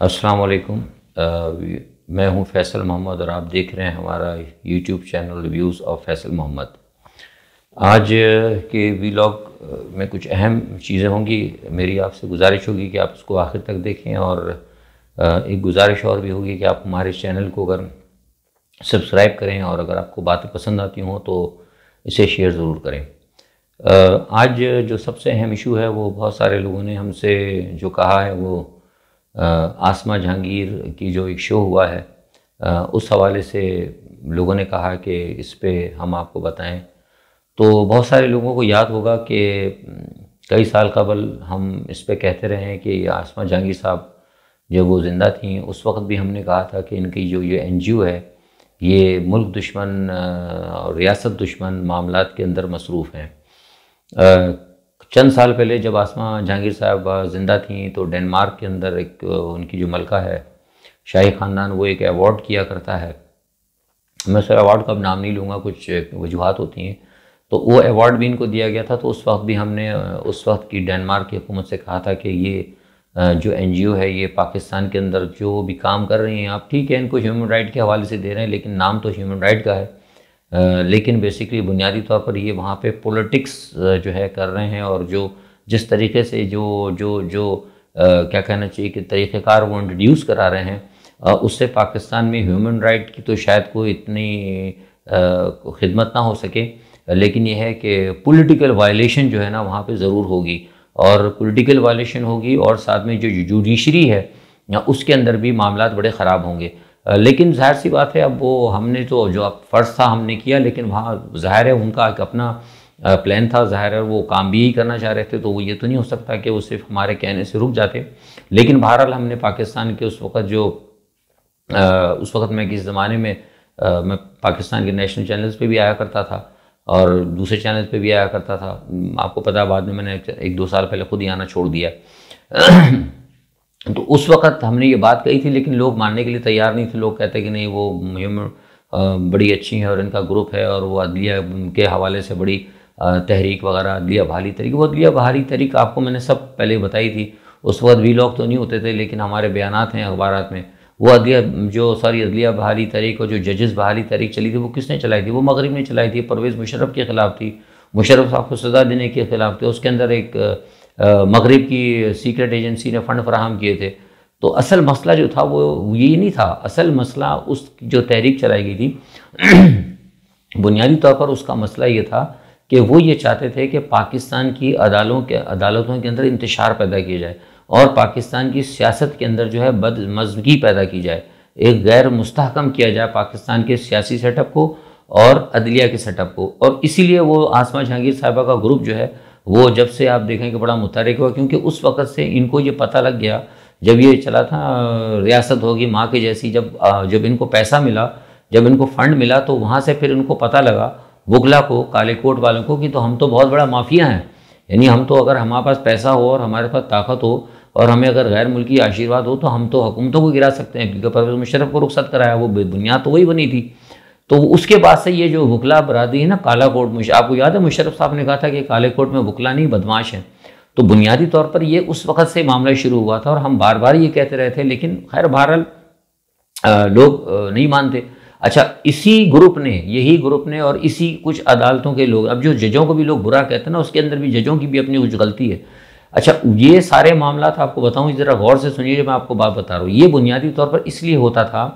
अस्सलाम वालेकुम। मैं हूं फैसल मोहम्मद और आप देख रहे हैं हमारा YouTube channel reviews of Faisal Mohammad. आज के व्लॉग में कुछ अहम चीज़ें होंगी। मेरी आपसे गुजारिश होगी कि आप इसको आखिर तक देखें और एक गुजारिश और भी होगी कि आप हमारे चैनल को अगर सब्सक्राइब करें और अगर आपको बातें पसंद आती हों तो इसे शेयर ज़रूर करें। आज जो सबसे अहम इशू है वो बहुत सारे लोगों ने हमसे जो कहा है वो आसमा जहांगीर की जो एक शो हुआ है उस हवाले से लोगों ने कहा कि इस पे हम आपको बताएं। तो बहुत सारे लोगों को याद होगा कि कई साल कबल हम इस पे कहते रहे हैं कि आसमा जहांगीर साहब जब वो ज़िंदा थी उस वक्त भी हमने कहा था कि इनकी जो ये NGO है ये मुल्क दुश्मन और रियासत दुश्मन मामलात के अंदर मसरूफ़ हैं। चंद साल पहले जब आसमा जहांगीर साहब ज़िंदा थी तो डेनमार्क के अंदर एक उनकी जो मलका है शाही ख़ानदान वो एक अवार्ड किया करता है। मैं सर अवार्ड का अब नाम नहीं लूँगा, कुछ वजूहात होती हैं, तो वो अवार्ड भी इनको दिया गया था। तो उस वक्त भी हमने उस वक्त की डेनमार्क की हुकूमत से कहा था कि ये जो NGO है ये पाकिस्तान के अंदर जो भी काम कर रही हैं आप, ठीक है इनको ह्यूमन राइट के हवाले से दे रहे हैं लेकिन नाम तो ह्यूमन राइट का है, लेकिन बेसिकली बुनियादी तौर पर ये वहाँ पे पॉलिटिक्स जो है कर रहे हैं। और जो जिस तरीके से जो क्या कहना चाहिए कि तरीक़ेकार वो इंट्रोड्यूस करा रहे हैं उससे पाकिस्तान में ह्यूमन राइट की तो शायद कोई इतनी खिदमत ना हो सके, लेकिन यह है कि पॉलिटिकल वायलेशन जो है ना वहाँ पे ज़रूर होगी और पॉलिटिकल वायलेशन होगी और साथ में जो जुडिशरी है उसके अंदर भी मामलात बड़े ख़राब होंगे। लेकिन जाहिर सी बात है अब वो हमने तो जो अब फ़र्ज़ था हमने किया, लेकिन वहाँ ज़ाहिर है उनका एक अपना प्लान था, ज़ाहिर है वो काम भी करना चाह रहे थे, तो वो ये तो नहीं हो सकता कि वो सिर्फ हमारे कहने से रुक जाते। लेकिन बहरहाल हमने पाकिस्तान के उस वक़्त मैं किस ज़माने में मैं पाकिस्तान के नेशनल चैनल्स पे भी आया करता था और दूसरे चैनल्स पे भी आया करता था। आपको पता है बाद में मैंने 1-2 साल पहले खुद ही आना छोड़ दिया। तो उस वक़्त हमने ये बात कही थी लेकिन लोग मानने के लिए तैयार नहीं थे। लोग कहते कि नहीं वो बड़ी अच्छी है और इनका ग्रुप है और वो अदलिया के हवाले से बड़ी तहरीक वगैरह अदलिया बहाली तहरीक, वो अदलिया बहाली तहरीक आपको मैंने सब पहले बताई थी। उस वक्त व्लॉग तो नहीं होते थे लेकिन हमारे बयानात हैं अखबारात में। वो अदलिया बहाली तहरीक और जो जजेस बहाली तहरीक चली थी वो किसने चलाई थी? वो मगरिब ने चलाई थी, परवेज़ मुशर्रफ के ख़िलाफ़ थी, मुशर्रफ साहब को सज़ा देने के ख़िलाफ़ थे। उसके अंदर एक मगरिब की सीक्रेट एजेंसी ने फ़ंड फराहम किए थे। तो असल मसला जो था वो ये नहीं था, असल मसला उस जो तहरीक चलाई गई थी बुनियादी तौर पर उसका मसला ये था कि वो ये चाहते थे कि पाकिस्तान की अदालतों के अंदर इंतशार पैदा किया जाए और पाकिस्तान की सियासत के अंदर जो है बदमज़गी पैदा की जाए, एक गैर मुस्तहकम किया जाए पाकिस्तान के सियासी सेटअप को और अदलिया के सेटअप को। और इसीलिए वो आसमा जहांगीर साहिबा का ग्रुप जो है वो जब से आप देखें कि बड़ा मुतहरिक हुआ, क्योंकि उस वक़्त से इनको ये पता लग गया जब ये चला था रियासत होगी माँ के जैसी, जब इनको पैसा मिला, जब इनको फ़ंड मिला तो वहाँ से फिर इनको पता लगा वुगला को, काले कोट वालों को, कि तो हम तो बहुत बड़ा माफिया हैं। यानी हम तो अगर हमारे पास पैसा हो और हमारे पास ताकत हो और हमें अगर गैर मुल्की आशीर्वाद हो तो हम तो हुकूमतों को गिरा सकते हैं, क्योंकि परवेज़ मुशर्रफ को रुखसत कराया, वो बुनियाद तो वही बनी थी। तो उसके बाद से ये जो वुकला बरादरी है ना, काला कोट, आपको याद है मुशर्रफ साहब ने कहा था कि काले कोट में वुकला नहीं बदमाश हैं। तो बुनियादी तौर पर ये उस वक़्त से मामला शुरू हुआ था और हम बार बार ये कहते रहे थे, लेकिन खैर बहरहाल लोग नहीं मानते। अच्छा, यही ग्रुप ने और इसी कुछ अदालतों के लोग, अब जो जजों को भी लोग बुरा कहते हैं ना, उसके अंदर भी जजों की भी अपनी कुछ गलती है। अच्छा, ये सारे मामला आपको बताऊँ, ज़रा गौर से सुनिए जो मैं आपको बात बता रहा हूँ। ये बुनियादी तौर पर इसलिए होता था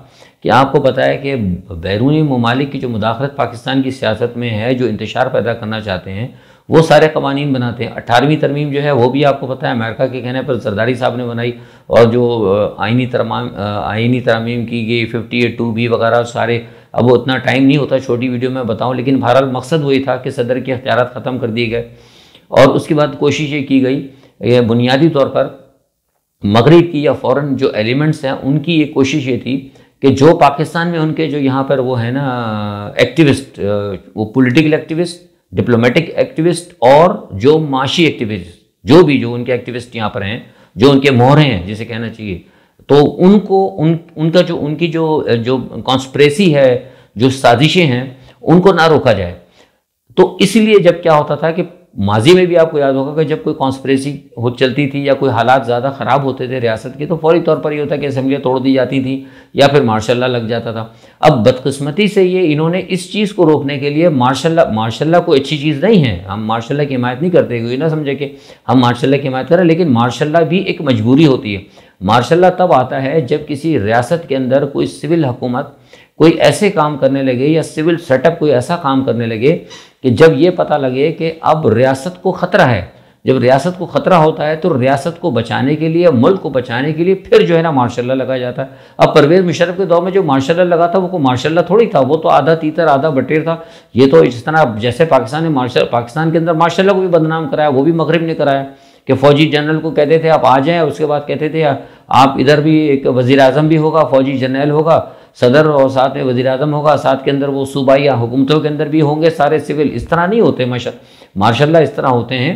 कि आपको पता है कि बैरूनी ममालिक की जो मुदाखलत पाकिस्तान की सियासत में है, जो इंतशार पैदा करना चाहते हैं, वो सारे कवानीन बनाते हैं। 18वीं तरमीम जो है वो भी आपको पता है अमेरिका के कहने पर जरदारी साहब ने बनाई, और जो आइनी तरमीम की गई 58(2)B वगैरह सारे, अब वो इतना टाइम नहीं होता छोटी वीडियो में बताऊं, लेकिन बहरहाल मकसद वही था कि सदर के इख्तियारात ख़त्म कर दिए गए। और उसके बाद कोशिश ये की गई, ये बुनियादी तौर पर मगरिब की या फ़ौरन जो एलिमेंट्स हैं उनकी ये कोशिश ये थी कि जो पाकिस्तान में उनके जो यहाँ पर वो है ना एक्टिविस्ट, वो पॉलिटिकल एक्टिविस्ट, डिप्लोमेटिक एक्टिविस्ट और जो माशी एक्टिविस्ट, जो उनके एक्टिविस्ट यहाँ पर हैं, जो उनके मोहरे हैं जिसे कहना चाहिए, तो उनकी जो कॉन्स्पिरेसी है, जो साजिशें हैं, उनको ना रोका जाए। तो इसलिए जब क्या होता था कि माजी में भी आपको याद होगा कि जब कोई कॉन्स्पिरेसी हो चलती थी या कोई हालात ज़्यादा ख़राब होते थे रियासत के, तो फौरी तौर पर ये होता कि असेंबलियाँ तोड़ दी जाती थी या फिर मार्शल लॉ लग जाता था। अब बदकिस्मती से ये इन्होंने इस चीज़ को रोकने के लिए मार्शल लॉ कोई अच्छी चीज़ नहीं है, हम मार्शल लॉ की हिमायत नहीं करते, कोई ना समझे कि हम मार्शल लॉ की हिमायत करें, लेकिन मार्शल लॉ भी एक मजबूरी होती है। मार्शल लॉ तब आता है जब किसी रियासत के अंदर कोई सिविल हुकूमत कोई ऐसे काम करने लगे या सिविल सेटअप कोई ऐसा काम करने लगे कि जब ये पता लगे कि अब रियासत को ख़तरा है। जब रियासत को ख़तरा होता है तो रियासत को बचाने के लिए, मुल्क को बचाने के लिए फिर जो है ना मार्शल लॉ लगाया जाता है। अब परवेज़ मुशर्रफ के दौर में जो मार्शल लॉ लगा था वो मार्शल लॉ थोड़ी था, वो तो आधा तीतर आधा बटेर था। ये तो इस तरह जैसे पाकिस्तान के अंदर मार्शल लॉ को भी बदनाम कराया, वो भी मगरिब ने कराया कि फ़ौजी जनरल को कहते थे आप आ जाएँ, उसके बाद कहते थे आप इधर भी एक वज़ीर आज़म भी होगा, फ़ौजी जनरल होगा, सदर और साथ में वज़ीर आज़म होगा, साथ के अंदर वो सूबाई या हुकूमतों के अंदर भी होंगे सारे सिविल। इस तरह नहीं होते मार्शल लॉ, इस तरह होते हैं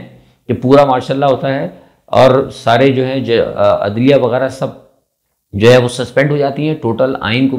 कि पूरा मार्शल लॉ होता है और सारे जो है अदलिया वगैरह सब जो है वो सस्पेंड हो जाती हैं, टोटल आइन को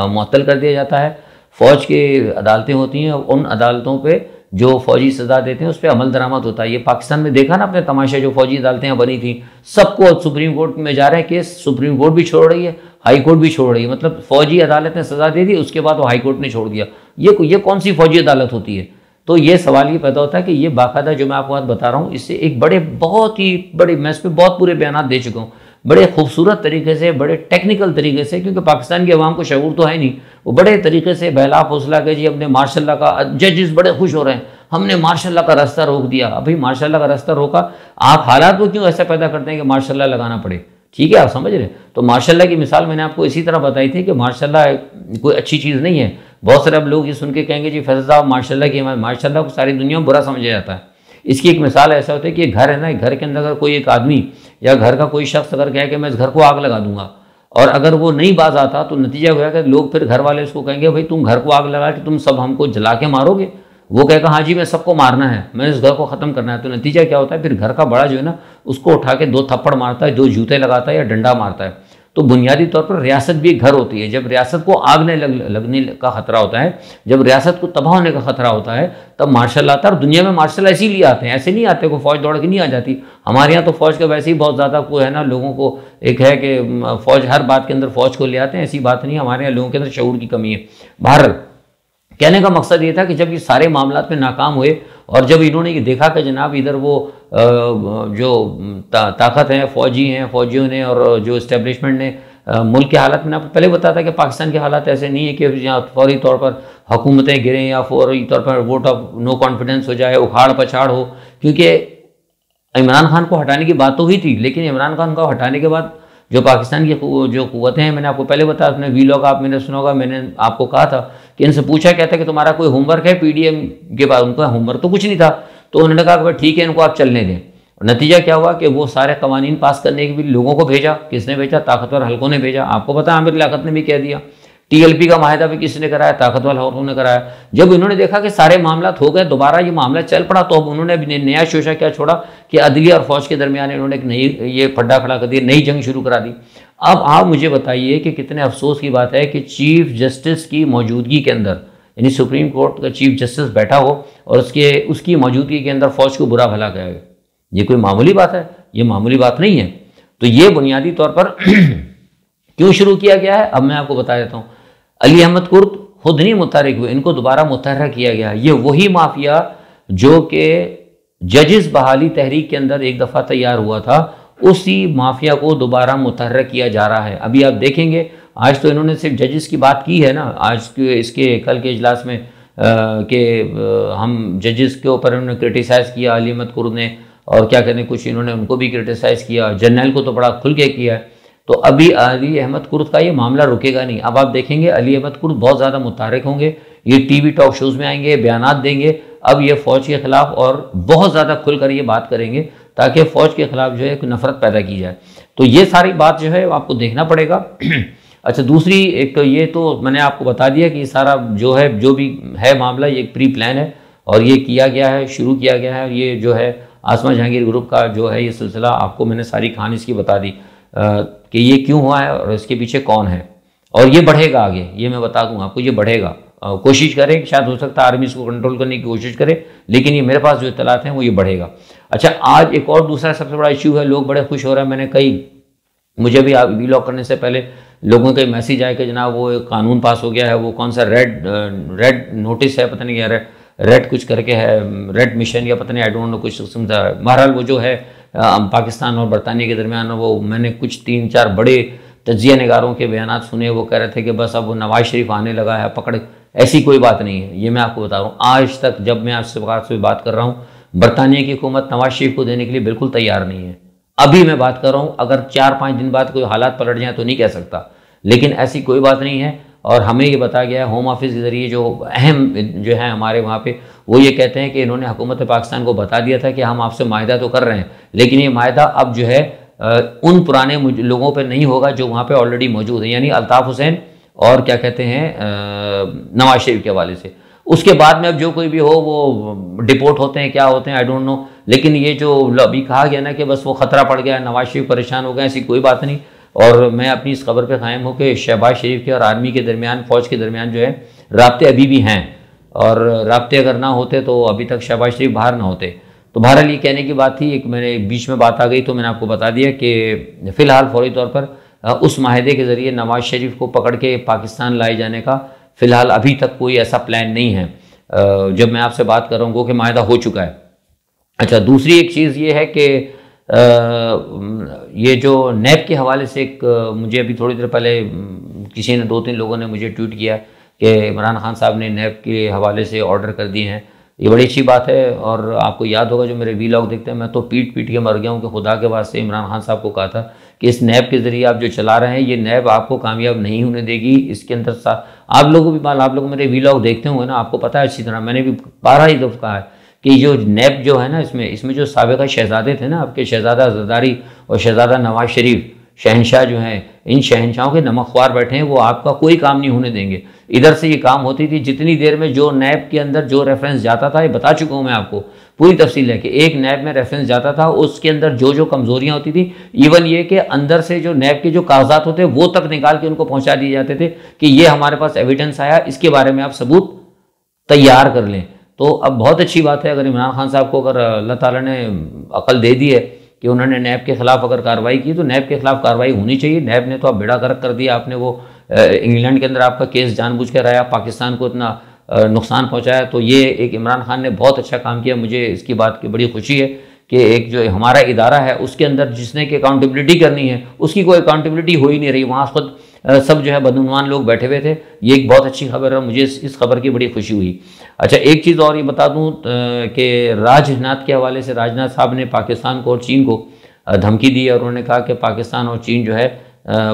मुअत्तल कर दिया जाता है। फ़ौज की अदालतें होती हैं, उन अदालतों पे जो फ़ौजी सज़ा देते हैं उस पर अमल दरामद होता है। ये पाकिस्तान में देखा ना आपने तमाशा, जो फ़ौजी अदालतें बनी थी सबको सुप्रीम कोर्ट में जा रहे हैं केस, सुप्रीम कोर्ट भी छोड़ रही है, हाई कोर्ट भी छोड़ रही है। मतलब फ़ौजी अदालत ने सज़ा दे दी, उसके बाद वो हाई कोर्ट ने छोड़ दिया। ये कौन सी फ़ौजी अदालत होती है? तो ये सवाल ये पैदा होता है कि ये बाकायदा जो मैं आपको बात बता रहा हूँ इससे एक बहुत ही बड़े, मैं इस पर बहुत पूरे बयान दे चुका हूँ, बड़े खूबसूरत तरीके से, बड़े टेक्निकल तरीके से, क्योंकि पाकिस्तान की आवाम को शऊर तो है नहीं, वो बड़े तरीके से बहला फौसला के जी अपने मार्शल लॉ का, जजेस बड़े खुश हो रहे हैं हमने मार्शल लॉ का रास्ता रोक दिया। अभी मार्शल लॉ का रास्ता रोका, आप हालात को क्यों ऐसा पैदा करते हैं कि मार्शल लॉ लगाना पड़े? ठीक है, आप समझ रहे। तो मार्शल लॉ की मिसाल मैंने आपको इसी तरह बताई थी कि मार्शल लॉ कोई अच्छी चीज़ नहीं है। बहुत सारे अब लोग ये सुन के कहेंगे जी फैसल साहब मार्शल लॉ की, मार्शल लॉ को सारी दुनिया में बुरा समझा जाता है। इसकी एक मिसाल ऐसा होता है कि घर है ना, घर के अंदर अगर कोई एक आदमी या घर का कोई शख्स अगर कहे कि मैं इस घर को आग लगा दूंगा, और अगर वो नहीं बाज आता तो नतीजा हुआ कि लोग फिर घर वाले उसको कहेंगे भाई तुम घर को आग लगा के तुम सब हमको जला के मारोगे। वो कहेगा हाँ जी मैं सबको मारना है, मैं इस घर को ख़त्म करना है। तो नतीजा क्या होता है, फिर घर का बड़ा जो है ना उसको उठा के 2 थप्पड़ मारता है, 2 जूते लगाता है या डंडा मारता है। तो बुनियादी तौर पर रियासत भी एक घर होती है। जब रियासत को आग लगने का खतरा होता है, जब रियासत को तबाह होने का खतरा होता है, तब मार्शल आता है। और दुनिया में मार्शल ऐसे ही लिए आते हैं, ऐसे नहीं आते कोई फौज दौड़ के नहीं आ जाती। हमारे यहाँ तो फौज का वैसे ही बहुत ज़्यादा कोई है ना, लोगों को एक है कि फौज हर बात के अंदर फौज को ले आते हैं, ऐसी बात नहीं। हमारे यहाँ लोगों के अंदर शऊर की कमी है। बहरहाल कहने का मकसद ये था कि जब ये सारे मामलात में नाकाम हुए और जब इन्होंने ये देखा कि जनाब इधर वो जो ताकत है फौजी हैं, फौजियों ने और जो इस्टेब्लिशमेंट ने मुल्क के हालात, मैंने आपको पहले बताया था कि पाकिस्तान के हालात ऐसे नहीं है कि यहाँ फौरी तौर पर हुकूमतें गिरें या फौरी तौर पर वोट ऑफ नो कॉन्फिडेंस हो जाए, उखाड़ पछाड़ हो। क्योंकि इमरान खान को हटाने की बात तो हुई थी, लेकिन इमरान खान को हटाने के बाद जो पाकिस्तान की जो कुव्वतें हैं, मैंने आपको पहले बताया, अपने वीलॉग आप मैंने सुना होगा, मैंने आपको कहा था कि इनसे पूछा कहता कि तुम्हारा कोई होमवर्क है पीडीएम के बाद? उनका होमवर्क तो कुछ नहीं था। तो उन्होंने कहा कि भाई ठीक है इनको आप चलने दें। नतीजा क्या हुआ कि वो सारे कवानीन पास करने के भी लोगों को भेजा। किसने भेजा? ताकतवर हल्कों ने भेजा। आपको पता आमिर लियाकत ने भी कह दिया। टीएलपी का माहिदा भी किसने कराया? ताकतवर हल्कों ने कराया। जब इन्होंने देखा कि सारे मामला हो गए, दोबारा ये मामला चल पड़ा, तो अब उन्होंने भी नया शोशा क्या छोड़ा कि अदलिया और फौज के दरमियान इन्होंने एक नई ये फड्डा खड़ा कर दिया, नई जंग शुरू करा दी। अब आप मुझे बताइए कि कितने अफसोस की बात है कि चीफ जस्टिस की मौजूदगी के अंदर, यानी सुप्रीम कोर्ट का चीफ जस्टिस बैठा हो और उसकी मौजूदगी के अंदर फौज को बुरा भला कहा गया। ये कोई मामूली बात है? ये मामूली बात नहीं है। तो ये बुनियादी तौर पर क्यों शुरू किया गया है अब मैं आपको बता देता हूँ। अली अहमद कुर्द खुद नहीं मुतहर्रिक हुए, इनको दोबारा मुतहर्रिक किया गया। ये वही माफिया जो कि जजेस बहाली तहरीक के अंदर एक दफ़ा तैयार हुआ था, उसी माफिया को दोबारा मुतहर्रिक किया जा रहा है। अभी आप देखेंगे, आज तो इन्होंने सिर्फ जजेस की बात की है ना, आज के इसके कल के इजलास में कि हम जजेस के ऊपर इन्होंने क्रिटिसाइज़ किया अली अहमद कुर्द ने, और क्या कहने कुछ इन्होंने उनको भी क्रिटिसाइज़ किया, जर्नल को तो बड़ा खुल के किया है। तो अभी अली अहमद कुर्द का ये मामला रुकेगा नहीं। अब आप देखेंगे अली अहमद कुर्द बहुत ज़्यादा मुतहर्रिक होंगे, ये टीवी टॉक शोज़ में आएंगे, बयानात देंगे। अब ये फ़ौज के ख़िलाफ़ और बहुत ज़्यादा खुलकर ये बात करेंगे ताकि फ़ौज के ख़िलाफ़ जो है एक नफ़रत पैदा की जाए। तो ये सारी बात जो है आपको देखना पड़ेगा। अच्छा, दूसरी एक ये तो मैंने आपको बता दिया कि सारा जो है जो भी है मामला ये एक प्री प्लान है और ये किया गया है, शुरू किया गया है। ये जो है आसमा जहांगीर ग्रुप का जो है ये सिलसिला, आपको मैंने सारी कहानी इसकी बता दी कि ये क्यों हुआ है और इसके पीछे कौन है। और ये बढ़ेगा आगे, ये मैं बता दूँ आपको, ये बढ़ेगा। कोशिश करें, शायद हो सकता है आर्मी इसको कंट्रोल करने की कोशिश करे, लेकिन ये मेरे पास जो इत्तलात हैं वो ये बढ़ेगा। अच्छा, आज एक और दूसरा सबसे बड़ा इशू है, लोग बड़े खुश हो रहे हैं। मैंने मुझे भी वीलॉग करने से पहले लोगों के मैसेज आए कि जनाब वो एक कानून पास हो गया है, वो कौन सा रेड नोटिस है, पता नहीं क्या रेड कुछ करके है, रेड मिशन या पता नहीं, आई डोंट नो, कुछ किस्म का। बहरहाल वो जो है पाकिस्तान और बरतानिया के दरमियान, वो मैंने कुछ 3-4 बड़े तजिया निगारों के बयान सुने। वो कह रहे थे कि बस अब वो नवाज शरीफ आने लगा है पकड़। ऐसी कोई बात नहीं है, ये मैं आपको बता रहा हूँ। आज तक जब मैं आपसे बात कर रहा हूँ, बरतानिया की हुकूमत नवाज शरीफ को देने के लिए बिल्कुल तैयार नहीं है। अभी मैं बात कर रहा हूँ, अगर 4-5 दिन बाद कोई हालात पलट जाए तो नहीं कह सकता, लेकिन ऐसी कोई बात नहीं है। और हमें ये बताया गया है होम ऑफिस के ज़रिए, जो अहम जो है हमारे वहाँ पे, वो ये कहते हैं कि इन्होंने हुकूमत पाकिस्तान को बता दिया था कि हम आपसे माहिदा तो कर रहे हैं, लेकिन ये माहिदा अब जो है उन पुराने लोगों पे नहीं होगा जो वहाँ पे ऑलरेडी मौजूद हैं, यानी अल्ताफ़ हुसैन और क्या कहते हैं नवाज शरीफ के हवाले से। उसके बाद में अब जो कोई भी हो वो डिपोर्ट होते हैं, क्या होते हैं, आई डोंट नो। लेकिन ये जो अभी कहा गया ना कि बस वो ख़तरा पड़ गया, नवाज शरीफ परेशान हो गए, ऐसी कोई बात नहीं। और मैं अपनी इस खबर पर कायम हूँ कि शहबाज शरीफ के और आर्मी के दरमियान, फ़ौज के दरमियान जो है राब्ते अभी भी हैं, और राब्ते अगर ना होते तो अभी तक शहबाज शरीफ बाहर ना होते। तो बहरहाल ये कहने की बात थी, एक मैंने बीच में बात आ गई तो मैंने आपको बता दिया कि फ़िलहाल फौरी तौर पर उस माहिदे के ज़रिए नवाज शरीफ को पकड़ के पाकिस्तान लाए जाने का फ़िलहाल अभी तक कोई ऐसा प्लान नहीं है। जब मैं आपसे बात कर रहा हूँ कि माहिदा हो चुका है। अच्छा, दूसरी एक चीज़ ये है कि ये जो नैब के हवाले से एक मुझे अभी थोड़ी देर पहले किसी ने 2-3 लोगों ने मुझे ट्वीट किया कि इमरान खान साहब ने नैब के हवाले से ऑर्डर कर दिए हैं। ये बड़ी अच्छी बात है। और आपको याद होगा जो मेरे वीलॉग देखते हैं, मैं तो पीट के मर गया हूँ कि खुदा के वास्ते इमरान खान साहब को कहा था कि इस नैब के ज़रिए आप जो चला रहे हैं, ये नैब आपको कामयाब नहीं होने देगी। इसके अंदर आप लोग मेरे वीलॉग देखते होंगे ना, आपको पता है अच्छी तरह, मैंने भी 12 ही दफ़ा कहा है कि जो नैब जो है ना, इसमें जो साबिक़ा शहज़ादे थे ना, आपके शहज़ादा ज़रदारी और शहज़ादा नवाज शरीफ, शहनशाह जो हैं, इन शहनशाहों के नमकख्वार बैठे हैं, वो आपका कोई काम नहीं होने देंगे। इधर से ये काम होती थी, जितनी देर में जो नैब के अंदर जो रेफरेंस जाता था, ये बता चुका हूँ मैं आपको पूरी तफसील है कि एक नैब में रेफरेंस जाता था, उसके अंदर जो जो कमज़ोरियाँ होती थी, इवन ये कि अंदर से जो नैब के जो कागजात होते वो तक निकाल के उनको पहुँचा दिए जाते थे कि ये हमारे पास एविडेंस आया, इसके बारे में आप सबूत तैयार कर लें। तो अब बहुत अच्छी बात है, अगर इमरान खान साहब को अगर अल्लाह ताला ने अकल दे दी है कि उन्होंने नैब के ख़िलाफ़ अगर कार्रवाई की, तो नैब के ख़िलाफ़ कार्रवाई होनी चाहिए। नैब ने तो अब बेड़ा गर्क कर दिया, आपने वो इंग्लैंड के अंदर आपका केस जानबूझ कर आया, पाकिस्तान को इतना नुकसान पहुंचाया। तो ये एक इमरान खान ने बहुत अच्छा काम किया। मुझे इसकी बात की बड़ी खुशी है कि एक जो हमारा इदारा है उसके अंदर जिसने कि अकाउंटेबिलिटी करनी है, उसकी कोई अकाउंटेबिलिटी हो ही नहीं रही। वहाँ खुद सब जो है बदनुमान लोग बैठे हुए थे। ये एक बहुत अच्छी खबर है, मुझे इस खबर की बड़ी खुशी हुई। अच्छा, एक चीज़ और ये बता दूँ कि राजनाथ के हवाले से, राजनाथ साहब ने पाकिस्तान को और चीन को धमकी दी और उन्होंने कहा कि पाकिस्तान और चीन जो है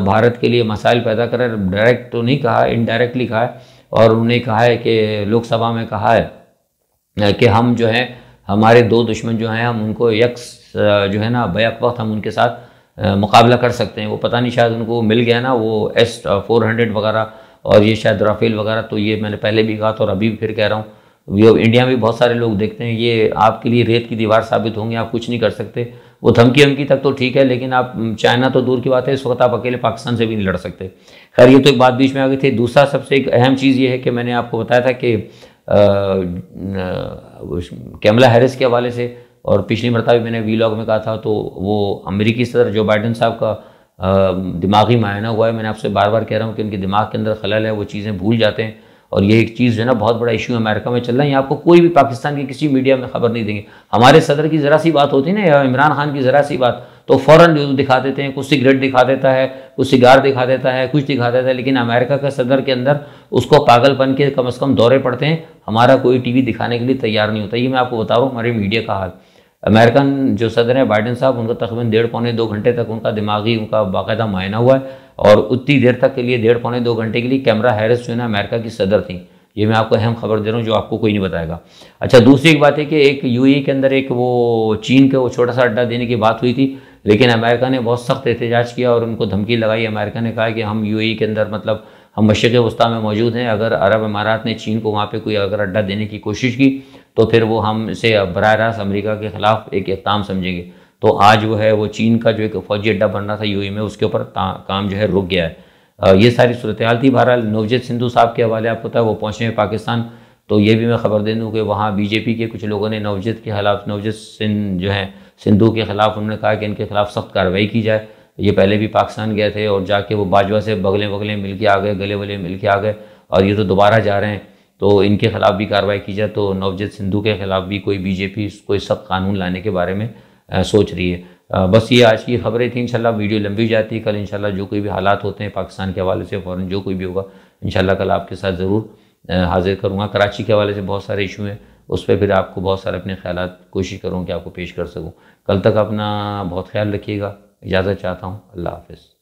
भारत के लिए मसाइल पैदा कर रहे हैं। डायरेक्ट तो नहीं कहा, इनडायरेक्टली कहा है। और उन्होंने कहा है कि लोकसभा में कहा है कि हम जो है हमारे दो दुश्मन जो हैं, हम उनको जो है ना बैक वक्त हम उनके साथ मुकाबला कर सकते हैं। वो पता नहीं शायद उनको मिल गया ना वो S-400 वगैरह और ये शायद राफेल वगैरह। तो ये मैंने पहले भी कहा था और अभी भी फिर कह रहा हूँ, ये इंडिया में बहुत सारे लोग देखते हैं, ये आपके लिए रेत की दीवार साबित होंगे, आप कुछ नहीं कर सकते। वो धमकी तक तो ठीक है, लेकिन आप चाइना तो दूर की बात है, इस वक्त आप अकेले पाकिस्तान से भी नहीं लड़ सकते। खैर, ये तो एक बात बीच में आ गई थी। दूसरा सबसे एक अहम चीज़ ये है कि मैंने आपको बताया था कि कैमला हैरिस के हवाले से, और पिछली मरतबा भी मैंने वीलॉग में कहा था, तो वो अमेरिकी सदर जो बाइडन साहब का दिमागी मायना हुआ है। मैंने आपसे बार बार कह रहा हूँ कि उनके दिमाग के अंदर खलल है, वो चीज़ें भूल जाते हैं। और ये एक चीज़ जो है ना बहुत बड़ा इशू अमेरिका में चल रहा है। यहाँ आपको कोई भी पाकिस्तान की किसी मीडिया में खबर नहीं देंगे। हमारे सदर की ज़रा सी बात होती है ना, या इमरान खान की ज़रा सी बात, तो फ़ौरन न्यूज़ दिखा देते हैं, कुछ सिगरेट दिखा देता है, कुछ सिगार दिखा देता है, कुछ दिखा देता है। लेकिन अमेरिका का सदर के अंदर उसको पागलपन के कम से कम दौरे पड़ते हैं। हमारा कोई टीवी दिखाने के लिए तैयार नहीं होता। ये मैं आपको बता रहा हूँ हमारी मीडिया का हाल। अमेरिकन जो सदर है बाइडन साहब, उनका तकरीबन 1.5-2 घंटे तक उनका दिमागी उनका बाकायदा मायना हुआ है। और उतनी देर तक के लिए 1.5-2 घंटे के लिए कैमला हैरिस जो है ना अमेरिका की सदर थी। ये मैं आपको अहम खबर दे रहा हूँ जो आपको कोई नहीं बताएगा। अच्छा, दूसरी एक बात है कि एक यूएई के अंदर एक वो चीन का वो छोटा सा अड्डा देने की बात हुई थी, लेकिन अमेरिका ने बहुत सख्त एहतजाज किया और उनको धमकी लगाई। अमेरिका ने कहा कि हम यूएई के अंदर मतलब हम मशरिक़ वस्ता में मौजूद हैं, अगर अरब अमारात ने चीन को वहाँ पे कोई अगर अड्डा देने की कोशिश की तो फिर वो हम इसे बराह रास्त अमेरिका के ख़िलाफ़ एक इक़दाम समझेंगे। तो आज वो है वो चीन का जो एक फ़ौजी अड्डा बन रहा था यूएई में, उसके ऊपर काम जो है रुक गया है। ये सारी सूरत हाल थी। बहरहाल नवजोत सिद्धू साहब के हवाले आपको पता है वो पहुँचे हैं पाकिस्तान, तो ये भी मैं ख़बर दे दूँ कि वहाँ बीजेपी के कुछ लोगों ने नवजोत के खिलाफ, नवजोत सिंह जो हैं सिद्धू के ख़िलाफ़, उन्होंने कहा कि इनके खिलाफ़ सख्त कार्रवाई की जाए। ये पहले भी पाकिस्तान गए थे और जाके वो बाजवा से बगले मिल के आ गए, गले वले मिल के आ गए, और ये तो दोबारा जा रहे हैं, तो इनके खिलाफ़ भी कार्रवाई की जाए। तो नवजोत सिद्धू के खिलाफ़ भी कोई बीजेपी कोई सख्त कानून लाने के बारे में सोच रही है। बस ये आज की खबरें थी। इंशाल्लाह वीडियो लंबी हो जाती है, कल इंशाल्लाह जो कोई भी हालात होते हैं पाकिस्तान के हवाले से फ़ौरन जो कोई भी होगा इंशाल्लाह कल आपके साथ ज़रूर हाजिर करूँगा। कराची के हवाले से बहुत सारे इशू हैं, उस पर फिर आपको बहुत सारे अपने ख्यालात कोशिश करूँ कि आपको पेश कर सकूँ। कल तक अपना बहुत ख्याल रखिएगा, इजाज़त चाहता हूँ। अल्लाह हाफ़िज़।